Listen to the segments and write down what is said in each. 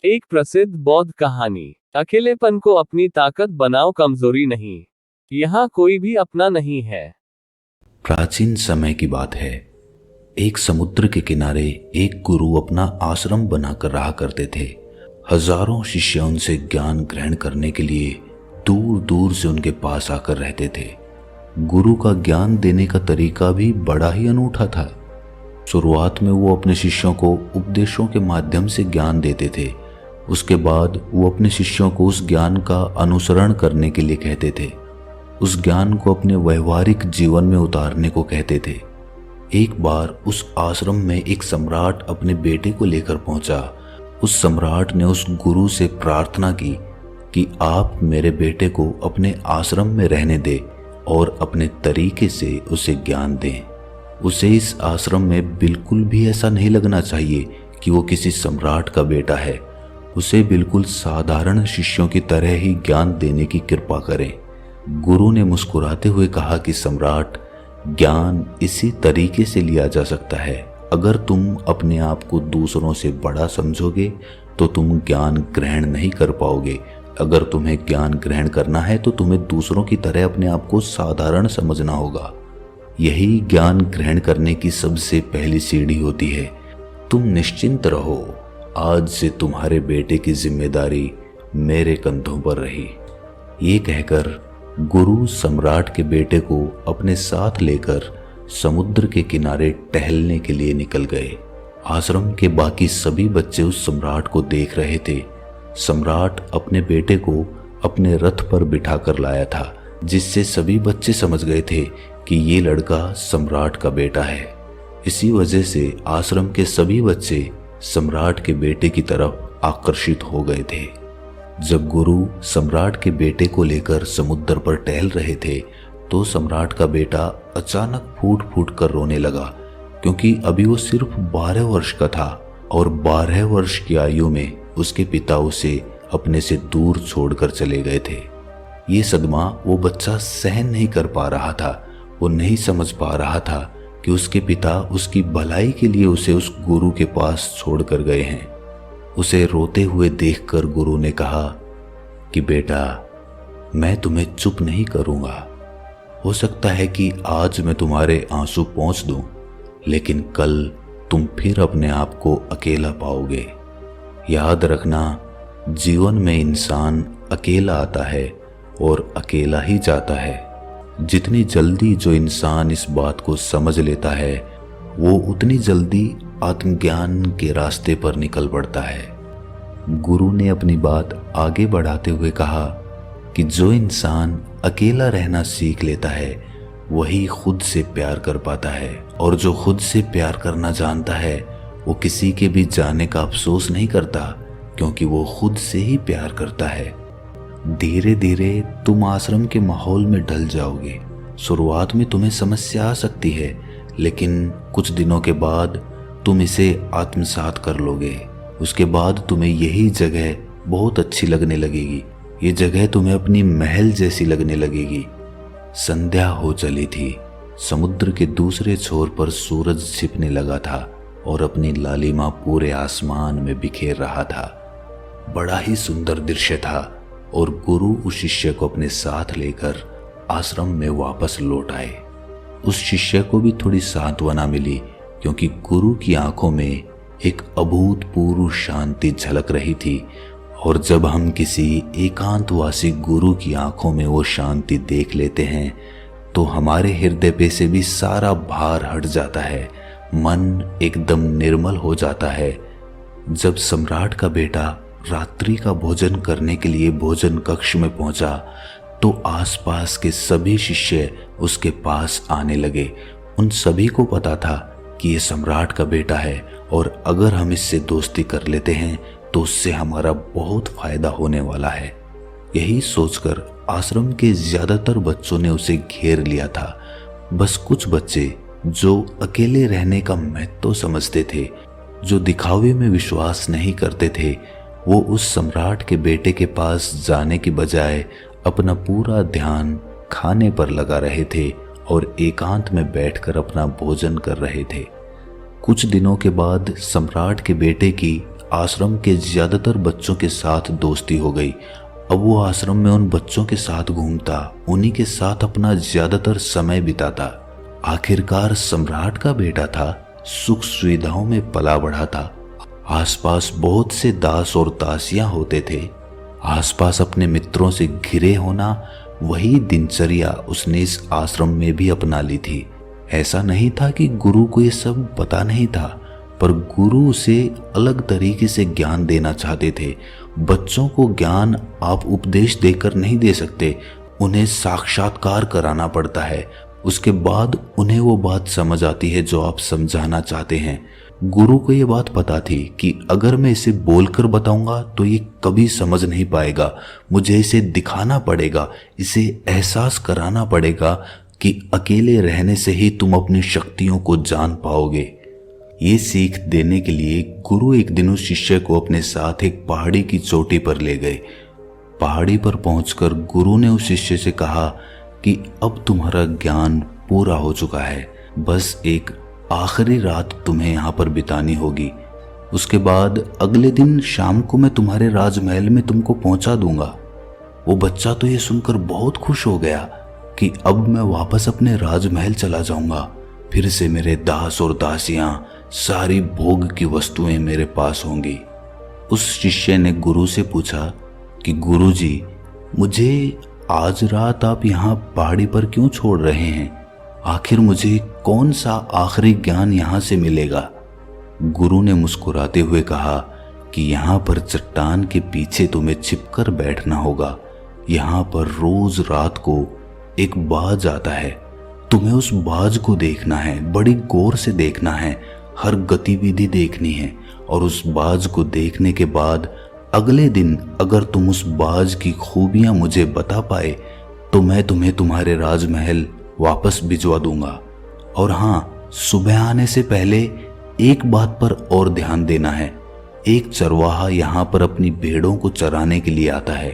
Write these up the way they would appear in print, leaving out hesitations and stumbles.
एक प्रसिद्ध बौद्ध कहानी। अकेलेपन को अपनी ताकत बनाओ, कमजोरी नहीं। यहाँ कोई भी अपना नहीं है। प्राचीन समय की बात है। एक समुद्र के किनारे एक गुरु अपना आश्रम बनाकर रहा करते थे। हजारों शिष्य उनसे ज्ञान ग्रहण करने के लिए दूर दूर से उनके पास आकर रहते थे। गुरु का ज्ञान देने का तरीका भी बड़ा ही अनूठा था। शुरुआत में वो अपने शिष्यों को उपदेशों के माध्यम से ज्ञान देते थे। उसके बाद वो अपने शिष्यों को उस ज्ञान का अनुसरण करने के लिए कहते थे, उस ज्ञान को अपने व्यवहारिक जीवन में उतारने को कहते थे। एक बार उस आश्रम में एक सम्राट अपने बेटे को लेकर पहुंचा। उस सम्राट ने उस गुरु से प्रार्थना की कि आप मेरे बेटे को अपने आश्रम में रहने दें और अपने तरीके से उसे ज्ञान दें। उसे इस आश्रम में बिल्कुल भी ऐसा नहीं लगना चाहिए कि वो किसी सम्राट का बेटा है। उसे बिल्कुल साधारण शिष्यों की तरह ही ज्ञान देने की कृपा करें। गुरु ने मुस्कुराते हुए कहा कि सम्राट, ज्ञान इसी तरीके से लिया जा सकता है। अगर तुम अपने आप को दूसरों से बड़ा समझोगे तो तुम ज्ञान ग्रहण नहीं कर पाओगे। अगर तुम्हें ज्ञान ग्रहण करना है तो तुम्हें दूसरों की तरह अपने आप को साधारण समझना होगा। यही ज्ञान ग्रहण करने की सबसे पहली सीढ़ी होती है। तुम निश्चिंत रहो, आज से तुम्हारे बेटे की जिम्मेदारी मेरे कंधों पर रही। ये कहकर गुरु सम्राट के बेटे को अपने साथ लेकर समुद्र के किनारे टहलने के लिए निकल गए। आश्रम के बाकी सभी बच्चे उस सम्राट को देख रहे थे। सम्राट अपने बेटे को अपने रथ पर बिठाकर लाया था, जिससे सभी बच्चे समझ गए थे कि ये लड़का सम्राट का बेटा है। इसी वजह से आश्रम के सभी बच्चे सम्राट के बेटे की तरफ आकर्षित हो गए थे। जब गुरु सम्राट के बेटे को लेकर समुद्र पर टहल रहे थे तो सम्राट का बेटा अचानक फूट फूट कर रोने लगा, क्योंकि अभी वो सिर्फ 12 वर्ष का था और 12 वर्ष की आयु में उसके पिता उसे अपने से दूर छोड़कर चले गए थे। ये सदमा वो बच्चा सहन नहीं कर पा रहा था। वो नहीं समझ पा रहा था कि उसके पिता उसकी भलाई के लिए उसे उस गुरु के पास छोड़कर गए हैं। उसे रोते हुए देखकर गुरु ने कहा कि बेटा, मैं तुम्हें चुप नहीं करूंगा। हो सकता है कि आज मैं तुम्हारे आंसू पोंछ दूं, लेकिन कल तुम फिर अपने आप को अकेला पाओगे। याद रखना, जीवन में इंसान अकेला आता है और अकेला ही जाता है। जितनी जल्दी जो इंसान इस बात को समझ लेता है, वो उतनी जल्दी आत्मज्ञान के रास्ते पर निकल पड़ता है। गुरु ने अपनी बात आगे बढ़ाते हुए कहा कि जो इंसान अकेला रहना सीख लेता है वही खुद से प्यार कर पाता है, और जो खुद से प्यार करना जानता है वो किसी के भी जाने का अफसोस नहीं करता, क्योंकि वो खुद से ही प्यार करता है। धीरे धीरे तुम आश्रम के माहौल में ढल जाओगे। शुरुआत में तुम्हें समस्या आ सकती है, लेकिन कुछ दिनों के बाद तुम इसे आत्मसात कर लोगे। उसके बाद तुम्हें यही जगह बहुत अच्छी लगने लगेगी। ये जगह तुम्हें अपनी महल जैसी लगने लगेगी। संध्या हो चली थी। समुद्र के दूसरे छोर पर सूरज छिपने लगा था और अपनी लालिमा पूरे आसमान में बिखेर रहा था। बड़ा ही सुंदर दृश्य था और गुरु उस शिष्य को अपने साथ लेकर आश्रम में वापस लौट आए। उस शिष्य को भी थोड़ी सांत्वना मिली, क्योंकि गुरु की आंखों में एक अभूतपूर्व शांति झलक रही थी। और जब हम किसी एकांतवासी गुरु की आंखों में वो शांति देख लेते हैं तो हमारे हृदय पे से भी सारा भार हट जाता है, मन एकदम निर्मल हो जाता है। जब सम्राट का बेटा रात्रि का भोजन करने के लिए भोजन कक्ष में पहुंचा तो आसपास के सभी शिष्य उसके पास आने लगे। उन सभी को पता था कि ये सम्राट का बेटा है और अगर हम इससे दोस्ती कर लेते हैं तो उससे हमारा बहुत फायदा होने वाला है। यही सोचकर आश्रम के ज्यादातर बच्चों ने उसे घेर लिया था। बस कुछ बच्चे जो अकेले रहने का महत्व समझते थे, जो दिखावे में विश्वास नहीं करते थे, वो उस सम्राट के बेटे के पास जाने की बजाय अपना पूरा ध्यान खाने पर लगा रहे थे और एकांत में बैठकर अपना भोजन कर रहे थे। कुछ दिनों के बाद सम्राट के बेटे की आश्रम के ज्यादातर बच्चों के साथ दोस्ती हो गई। अब वो आश्रम में उन बच्चों के साथ घूमता, उन्हीं के साथ अपना ज्यादातर समय बिताता। आखिरकार सम्राट का बेटा था, सुख सुविधाओं में पला बढ़ा था। आसपास बहुत से दास और दासियां होते थे। आसपास अपने मित्रों से घिरे होना, वही दिनचर्या उसने इस आश्रम में भी अपना ली थी। ऐसा नहीं था कि गुरु को ये सब पता नहीं था, पर गुरु उसे अलग तरीके से ज्ञान देना चाहते थे। बच्चों को ज्ञान आप उपदेश देकर नहीं दे सकते, उन्हें साक्षात्कार कराना पड़ता है। उसके बाद उन्हें वो बात समझ आती है जो आप समझाना चाहते हैं। गुरु को ये बात पता थी कि अगर मैं इसे बोलकर बताऊंगा तो ये कभी समझ नहीं पाएगा, मुझे इसे दिखाना पड़ेगा, इसे एहसास कराना पड़ेगा कि अकेले रहने से ही तुम अपनी शक्तियों को जान पाओगे। ये सीख देने के लिए गुरु एक दिन उस शिष्य को अपने साथ एक पहाड़ी की चोटी पर ले गए। पहाड़ी पर पहुंचकर गुरु ने उस शिष्य से कहा कि अब तुम्हारा ज्ञान पूरा हो चुका है, बस एक आखिरी रात तुम्हें यहाँ पर बितानी होगी। उसके बाद अगले दिन शाम को मैं तुम्हारे राजमहल में तुमको पहुंचा दूंगा। वो बच्चा तो ये सुनकर बहुत खुश हो गया कि अब मैं वापस अपने राजमहल चला जाऊंगा, फिर से मेरे दास और दासियां, सारी भोग की वस्तुएं मेरे पास होंगी। उस शिष्य ने गुरु से पूछा कि गुरुजी, मुझे आज रात आप यहाँ पहाड़ी पर क्यों छोड़ रहे हैं? आखिर मुझे कौन सा आखिरी ज्ञान यहाँ से मिलेगा? गुरु ने मुस्कुराते हुए कहा कि यहाँ पर चट्टान के पीछे तुम्हें छिपकर बैठना होगा। यहाँ पर रोज रात को एक बाज आता है, तुम्हें उस बाज को देखना है, बड़ी गौर से देखना है, हर गतिविधि देखनी है। और उस बाज को देखने के बाद अगले दिन अगर तुम उस बाज की खूबियां मुझे बता पाए तो मैं तुम्हें तुम्हारे राजमहल वापस भिजवा दूंगा। और हाँ, सुबह आने से पहले एक बात पर और ध्यान देना है। एक चरवाहा यहाँ पर अपनी भेड़ों को चराने के लिए आता है,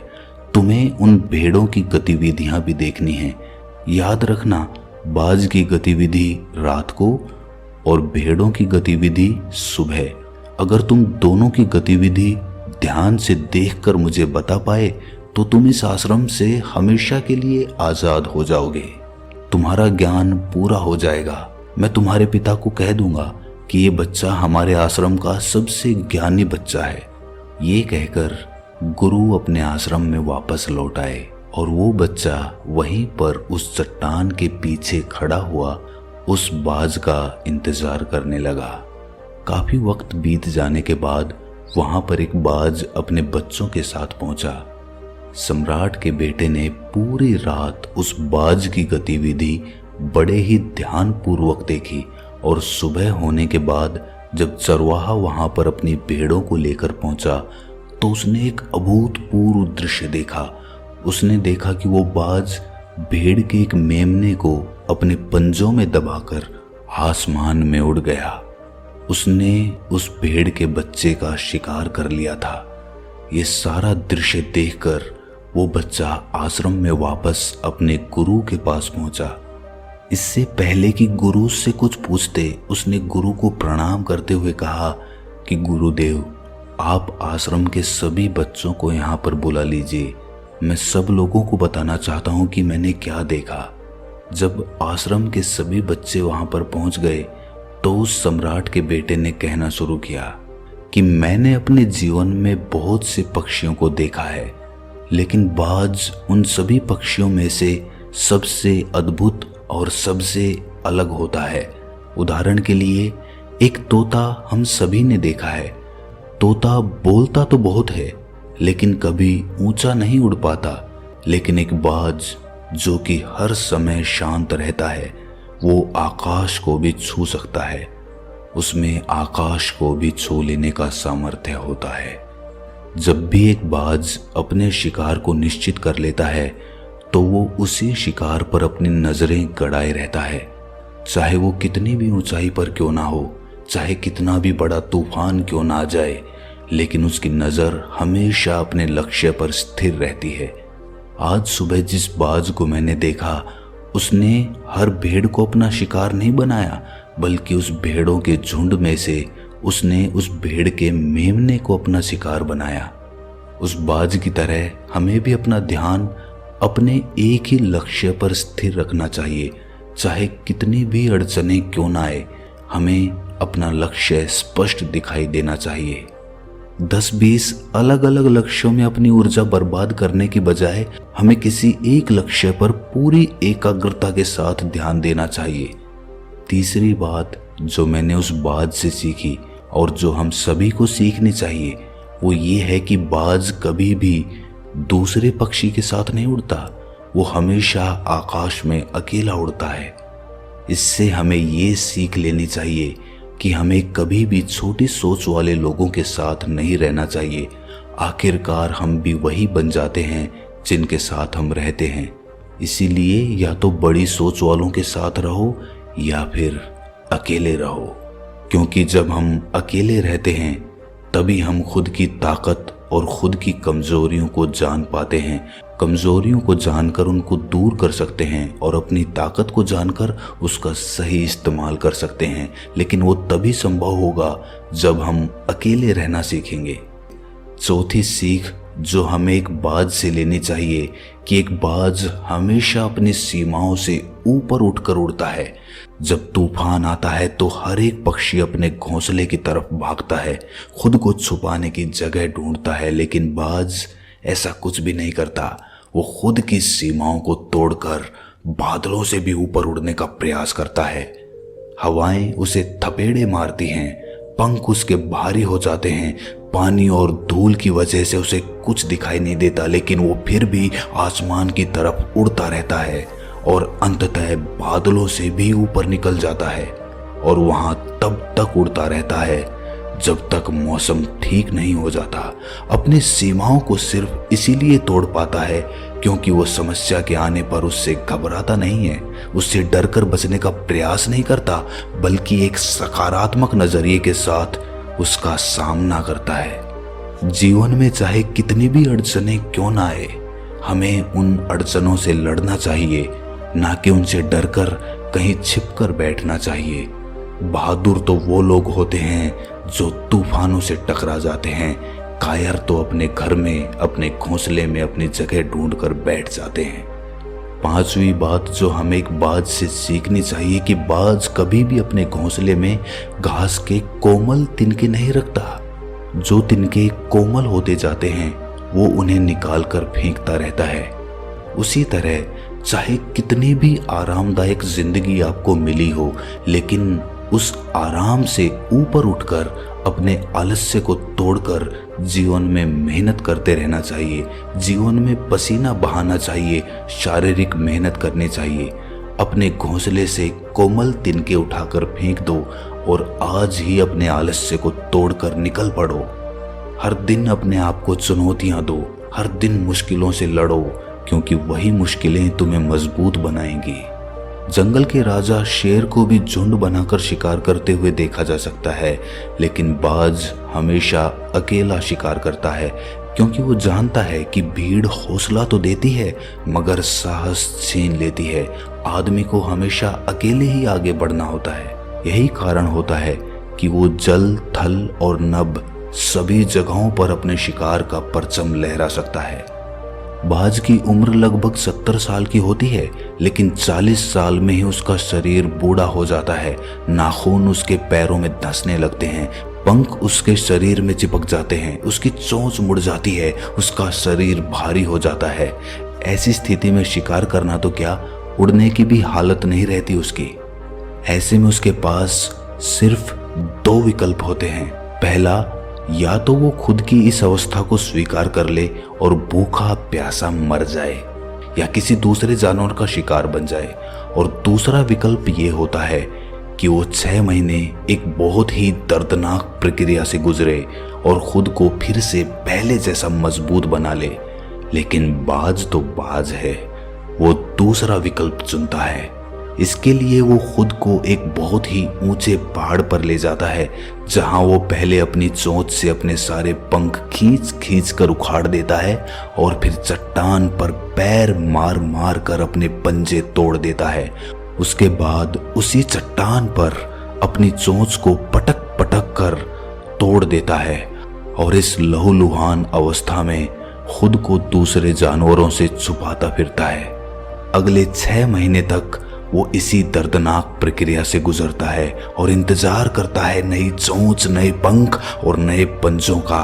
तुम्हें उन भेड़ों की गतिविधियां भी देखनी है। याद रखना, बाज की गतिविधि रात को और भेड़ों की गतिविधि सुबह। अगर तुम दोनों की गतिविधि ध्यान से देखकर मुझे बता पाए तो तुम इस आश्रम से हमेशा के लिए आजाद हो जाओगे, तुम्हारा ज्ञान पूरा हो जाएगा। मैं तुम्हारे पिता को कह दूंगा कि ये बच्चा हमारे आश्रम का सबसे ज्ञानी बच्चा है। ये कहकर गुरु अपने आश्रम में वापस लौट आए और वो बच्चा वहीं पर उस चट्टान के पीछे खड़ा हुआ उस बाज का इंतजार करने लगा। काफी वक्त बीत जाने के बाद वहां पर एक बाज अपने बच्चों के साथ पहुंचा। सम्राट के बेटे ने पूरी रात उस बाज की गतिविधि बड़े ही ध्यानपूर्वक देखी और सुबह होने के बाद जब चरवाहा वहां पर अपनी भेड़ों को लेकर पहुंचा तो उसने एक अभूतपूर्व दृश्य देखा। उसने देखा कि वो बाज भेड़ के एक मेमने को अपने पंजों में दबाकर आसमान में उड़ गया। उसने उस भेड़ के बच्चे का शिकार कर लिया था। ये सारा दृश्य देखकर वो बच्चा आश्रम में वापस अपने गुरु के पास पहुंचा। इससे पहले कि गुरु उससे कुछ पूछते, उसने गुरु को प्रणाम करते हुए कहा कि गुरुदेव, आप आश्रम के सभी बच्चों को यहाँ पर बुला लीजिए। मैं सब लोगों को बताना चाहता हूँ कि मैंने क्या देखा। जब आश्रम के सभी बच्चे वहां पर पहुंच गए तो उस सम्राट के बेटे ने कहना शुरू किया कि मैंने अपने जीवन में बहुत से पक्षियों को देखा है, लेकिन बाज उन सभी पक्षियों में से सबसे अद्भुत और सबसे अलग होता है। उदाहरण के लिए एक तोता हम सभी ने देखा है। तोता बोलता तो बहुत है लेकिन कभी ऊंचा नहीं उड़ पाता, लेकिन एक बाज जो कि हर समय शांत रहता है वो आकाश को भी छू सकता है। उसमें आकाश को भी छू लेने का सामर्थ्य होता है। जब भी एक बाज अपने शिकार को निश्चित कर लेता है तो वो उसी शिकार पर अपनी नजरें गड़ाए रहता है, चाहे वो कितनी भी ऊंचाई पर क्यों ना हो, चाहे कितना भी बड़ा तूफान क्यों ना आ जाए, लेकिन उसकी नजर हमेशा अपने लक्ष्य पर स्थिर रहती है। आज सुबह जिस बाज को मैंने देखा उसने हर भेड़ को अपना शिकार नहीं बनाया, बल्कि उस भेड़ों के झुंड में से उसने उस भेड़ के मेमने को अपना शिकार बनाया। उस बाज की तरह हमें भी अपना ध्यान अपने एक ही लक्ष्य पर स्थिर रखना चाहिए। चाहे कितनी भी अड़चनें क्यों ना आए, हमें अपना लक्ष्य स्पष्ट दिखाई देना चाहिए। 10-20 अलग अलग लक्ष्यों में अपनी ऊर्जा बर्बाद करने की बजाय हमें किसी एक लक्ष्य पर पूरी एकाग्रता के साथ ध्यान देना चाहिए। तीसरी बात जो मैंने उस बाज से सीखी और जो हम सभी को सीखनी चाहिए वो ये है कि बाज कभी भी दूसरे पक्षी के साथ नहीं उड़ता, वो हमेशा आकाश में अकेला उड़ता है। इससे हमें ये सीख लेनी चाहिए कि हमें कभी भी छोटी सोच वाले लोगों के साथ नहीं रहना चाहिए। आखिरकार हम भी वही बन जाते हैं जिनके साथ हम रहते हैं। इसीलिए या तो बड़ी सोच वालों के साथ रहो या फिर अकेले रहो, क्योंकि जब हम अकेले रहते हैं तभी हम खुद की ताकत और खुद की कमजोरियों को जान पाते हैं। कमजोरियों को जानकर उनको दूर कर सकते हैं और अपनी ताकत को जानकर उसका सही इस्तेमाल कर सकते हैं। लेकिन वो तभी संभव होगा जब हम अकेले रहना सीखेंगे। चौथी सीख जो हमें एक बाज से लेनी चाहिए कि एक बाज हमेशा अपनी सीमाओं से ऊपर उठकर उड़ता है। जब तूफान आता है तो हर एक पक्षी अपने घोंसले की तरफ भागता है, खुद को छुपाने की जगह ढूंढता है, लेकिन बाज ऐसा कुछ भी नहीं करता। वो खुद की सीमाओं को तोड़कर बादलों से भी ऊपर उड़ने का प्रयास करता है। हवाएं उसे थपेड़े मारती हैं, पंख उसके भारी हो जाते हैं, पानी और धूल की वजह से उसे कुछ दिखाई नहीं देता, लेकिन वो फिर भी आसमान की तरफ उड़ता रहता है और अंततः बादलों से भी ऊपर निकल जाता है और वहां तब तक उड़ता रहता है जब तक मौसम ठीक नहीं हो जाता। अपनी सीमाओं को सिर्फ इसीलिए तोड़ पाता है क्योंकि वो समस्या के आने पर उससे घबराता नहीं है, उससे डरकर बचने का प्रयास नहीं करता, बल्कि एक सकारात्मक नजरिए के साथ उसका सामना करता है। जीवन में चाहे कितनी भी अड़चनें क्यों ना आए, हमें उन अड़चनों से लड़ना चाहिए, ना कि उनसे डरकर कहीं छिपकर बैठना चाहिए। बहादुर तो वो लोग होते हैं जो तूफानों से टकरा जाते हैं, कायर तो अपने घर में, अपने घोंसले में अपनी जगह ढूंढकर बैठ जाते हैं। पांचवी बात जो हमें एक बाज से सीखनी चाहिए कि बाज कभी भी अपने घोंसले में घास के कोमल तिनके नहीं रखता। जो तिनके कोमल होते जाते हैं वो उन्हें निकाल कर फेंकता रहता है। उसी तरह चाहे कितनी भी आरामदायक जिंदगी आपको मिली हो, लेकिन उस आराम से ऊपर उठकर अपने आलस्य को तोड़कर जीवन में मेहनत करते रहना चाहिए। जीवन में पसीना बहाना चाहिए, शारीरिक मेहनत करनी चाहिए। अपने घोंसले से कोमल तिनके उठाकर फेंक दो और आज ही अपने आलस्य को तोड़कर निकल पड़ो। हर दिन अपने आप को चुनौतियां दो, हर दिन मुश्किलों से लड़ो, क्योंकि वही मुश्किलें तुम्हें मजबूत बनाएंगी। जंगल के राजा शेर को भी झुंड बनाकर शिकार करते हुए देखा जा सकता है, लेकिन बाज हमेशा अकेला शिकार करता है, क्योंकि वो जानता है कि भीड़ हौसला तो देती है मगर साहस छीन लेती है। आदमी को हमेशा अकेले ही आगे बढ़ना होता है। यही कारण होता है कि वो जल, थल और नभ सभी जगहों पर अपने शिकार का परचम लहरा सकता है। बाज की उम्र लगभग 70 साल की होती है, लेकिन 40 साल में ही उसका शरीर बूढ़ा हो जाता है। नाखून उसके पैरों में धंसने लगते हैं, पंख उसके शरीर में चिपक जाते हैं, उसकी चोंच मुड़ जाती है, उसका शरीर भारी हो जाता है। ऐसी स्थिति में शिकार करना तो क्या, उड़ने की भी हालत नहीं रहती उसकी। ऐसे में उसके पास सिर्फ 2 विकल्प होते हैं। पहला, या तो वो खुद की इस अवस्था को स्वीकार कर ले और भूखा प्यासा मर जाए, या किसी दूसरे जानवर का शिकार बन जाए। और दूसरा विकल्प ये होता है कि वो 6 महीने एक बहुत ही दर्दनाक प्रक्रिया से गुजरे और खुद को फिर से पहले जैसा मजबूत बना ले। लेकिन बाज तो बाज है, वो दूसरा विकल्प चुनता है। इसके लिए वो खुद को एक बहुत ही ऊंचे पहाड़ पर ले जाता है, जहां वो पहले अपनी चोंच से अपने सारे पंख खींच खींच कर उखाड़ देता है और फिर चट्टान पर पैर मार मार कर अपने पंजे तोड़ देता है। उसके बाद उसी चट्टान पर अपनी चोंच को पटक पटक कर तोड़ देता है और इस लहूलुहान अवस्था में खुद को दूसरे जानवरों से छुपाता फिरता है। अगले 6 महीने तक वो इसी दर्दनाक प्रक्रिया से गुजरता है और इंतजार करता है नई चोंच, नए पंख और नए पंजों का।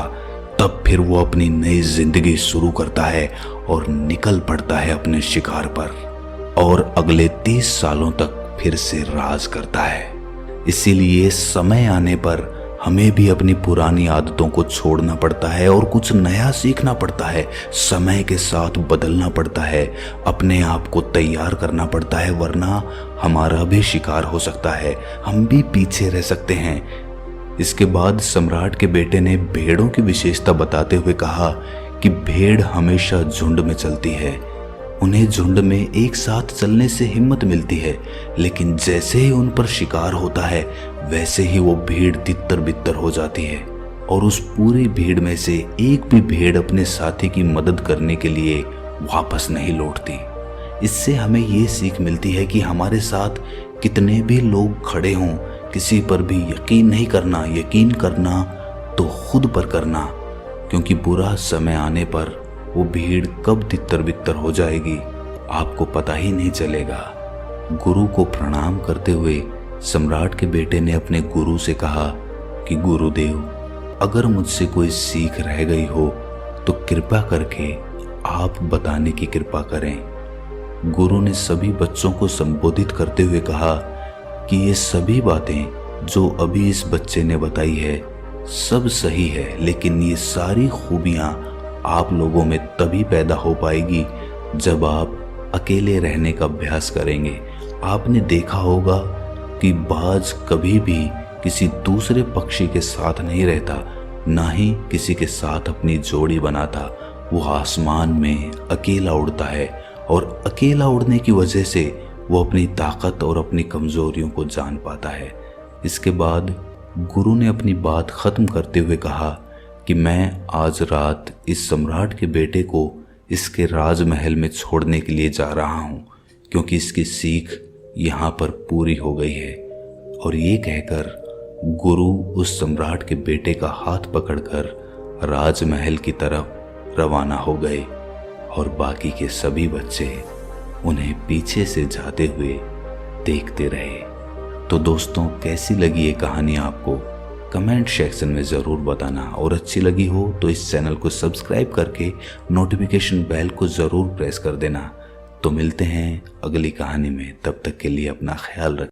तब फिर वो अपनी नई जिंदगी शुरू करता है और निकल पड़ता है अपने शिकार पर और अगले 30 सालों तक फिर से राज करता है। इसीलिए समय आने पर हमें भी अपनी पुरानी आदतों को छोड़ना पड़ता है और कुछ नया सीखना पड़ता है। समय के साथ बदलना पड़ता है, अपने आप को तैयार करना पड़ता है, वरना हमारा भी शिकार हो सकता है, हम भी पीछे रह सकते हैं। इसके बाद सम्राट के बेटे ने भेड़ों की विशेषता बताते हुए कहा कि भेड़ हमेशा झुंड में चलती है। उन्हें झुंड में एक साथ चलने से हिम्मत मिलती है, लेकिन जैसे ही उन पर शिकार होता है वैसे ही वो भीड़ तितर बितर हो जाती है और उस पूरी भीड़ में से एक भी भेड़ अपने साथी की मदद करने के लिए वापस नहीं लौटती। इससे हमें ये सीख मिलती है कि हमारे साथ कितने भी लोग खड़े हों, किसी पर भी यकीन नहीं करना। यकीन करना तो खुद पर करना, क्योंकि बुरा समय आने पर वो भीड़ कब तितर बितर हो जाएगी आपको पता ही नहीं चलेगा। गुरु को प्रणाम करते हुए सम्राट के बेटे ने अपने गुरु से कहा कि गुरुदेव, अगर मुझसे कोई सीख रह गई हो तो कृपा करके आप बताने की कृपा करें। गुरु ने सभी बच्चों को संबोधित करते हुए कहा कि ये सभी बातें जो अभी इस बच्चे ने बताई है सब सही है, लेकिन ये सारी खूबियां आप लोगों में तभी पैदा हो पाएगी जब आप अकेले रहने का अभ्यास करेंगे। आपने देखा होगा कि बाज कभी भी किसी दूसरे पक्षी के साथ नहीं रहता, ना ही किसी के साथ अपनी जोड़ी बनाता। वो आसमान में अकेला उड़ता है और अकेला उड़ने की वजह से वो अपनी ताकत और अपनी कमजोरियों को जान पाता है। इसके बाद गुरु ने अपनी बात खत्म करते हुए कहा कि मैं आज रात इस सम्राट के बेटे को इसके राजमहल में छोड़ने के लिए जा रहा हूँ, क्योंकि इसकी सीख यहाँ पर पूरी हो गई है। और ये कहकर गुरु उस सम्राट के बेटे का हाथ पकड़कर राजमहल की तरफ रवाना हो गए और बाकी के सभी बच्चे उन्हें पीछे से जाते हुए देखते रहे। तो दोस्तों, कैसी लगी ये कहानी आपको कमेंट सेक्शन में ज़रूर बताना, और अच्छी लगी हो तो इस चैनल को सब्सक्राइब करके नोटिफिकेशन बेल को ज़रूर प्रेस कर देना। तो मिलते हैं अगली कहानी में, तब तक के लिए अपना ख्याल रखें।